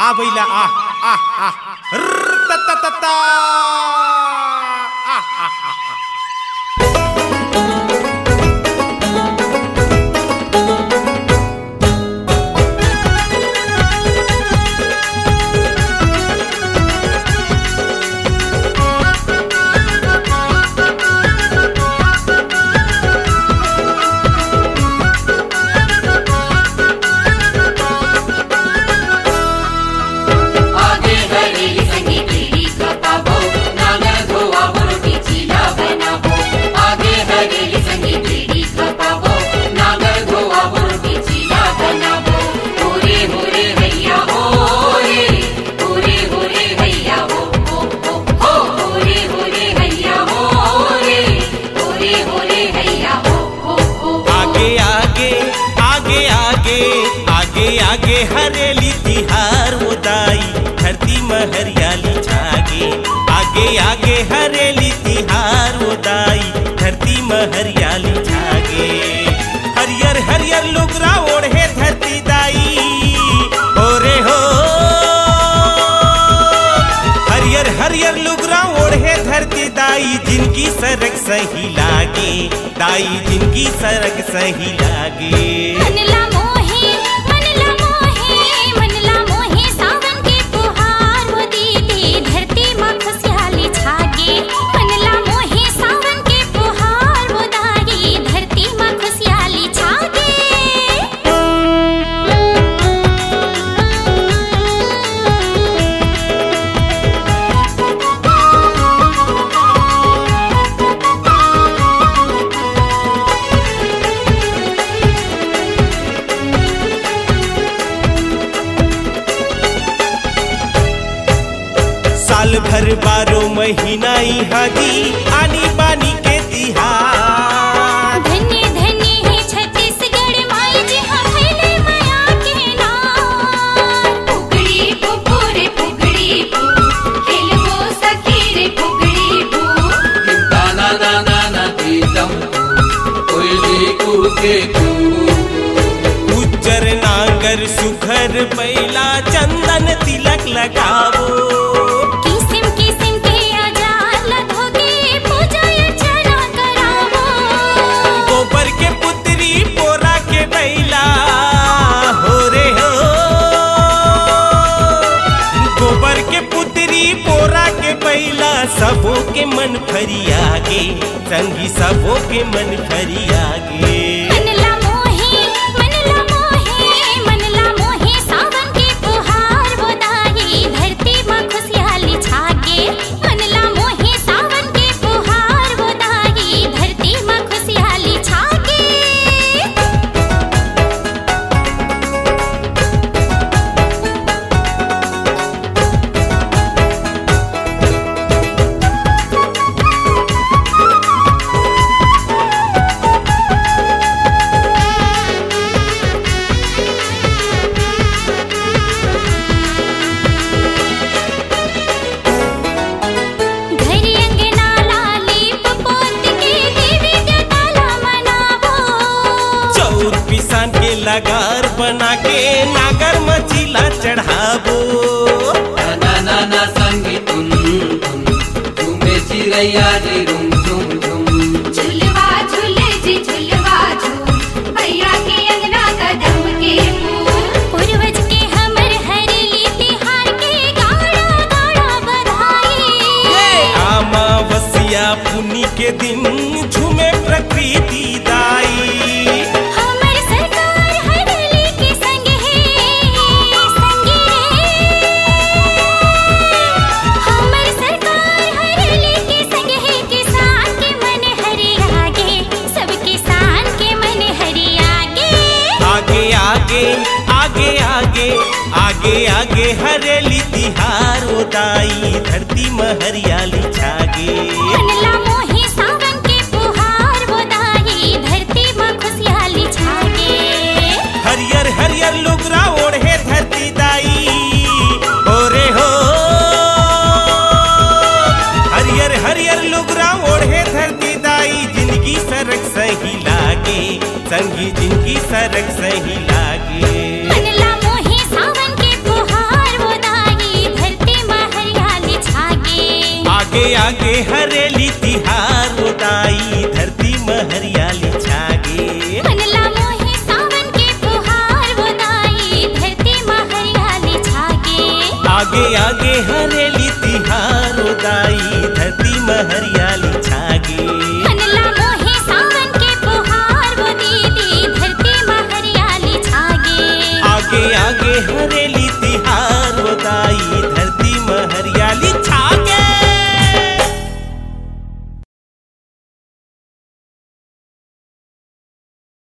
आ भैला आ आ आ त त त त आ आ आ आगे हरेली तिहार उदाई धरती में हरियाली छागे। आगे आगे हरेली तिहार उदाई धरती में हरियाली छागे। हरियर हरियर लुगरा ओढ़े धरती दाई हो रे हो। हरियर हरियर लुगरा ओढ़े धरती दाई जिनकी सरक सही लागे। दाई जिनकी सरक सही लागे। साल भर 12 महीना हादी आनी बानी के तिहार। धन्य धन्य है छत्तीसगढ़ माई जी हाँ भैले माया के नाम। फुगड़ी फुफू रे फुगड़ी फू खेलबो सखी रे फुगड़ी फू। ना ना ना ना दीदम कोयली कूके कू। उज्जर नांगर सुखर बैला चंदन तिलक लगावो। सबों के मन फरियागे संगी सबों के मन फरियागे। मनला मोहे सावन के पुहार बोदाई धरती मां खुशहाली छागे। मनला मोहे सावन के पुहार बोदाई धरती मां खुशहाली छागे। लगार बना के नागर मछिला चढ़ाबो। ना ना ना संगी तुम झूमे चिड़ैया रे रुम झुम झुम। झुलवा झूले जी झुलवा झूल भैया के अंगना कदम के फूल। पूर्वज के हमर हरेली तिहार के गाड़ा गाड़ा बधाई। अमावस्या पुन्नी के दिन झूमे प्रकृति दाई। आगे आगे हरेली तिहार उदाई धरती में हरियाली छागे। मनला मोहे सावन के पुहार बोदाई धरती मां खुशहाली छागे। हरियर हरियर लुगरा ओढ़े धरती दाई हो रे हो। हरियर हरियर लुगरा ओढ़े धरती दाई जिनकी सरक सही लागे। संगी जिनकी सरक सही लागे। मनला मोहे सावन के पुहार आगे आगे हरेली तिहार उदाई धरती में हरियाली छागे मनला मोहे सावन के फुहार उदाई धरती में हरियाली छागे आगे आगे हरेली तिहार उदाई धरती में हरियाली छागे मनला मोहे सावन के फुहार वो दीदी धरती में हरियाली छागे आगे आगे हरेली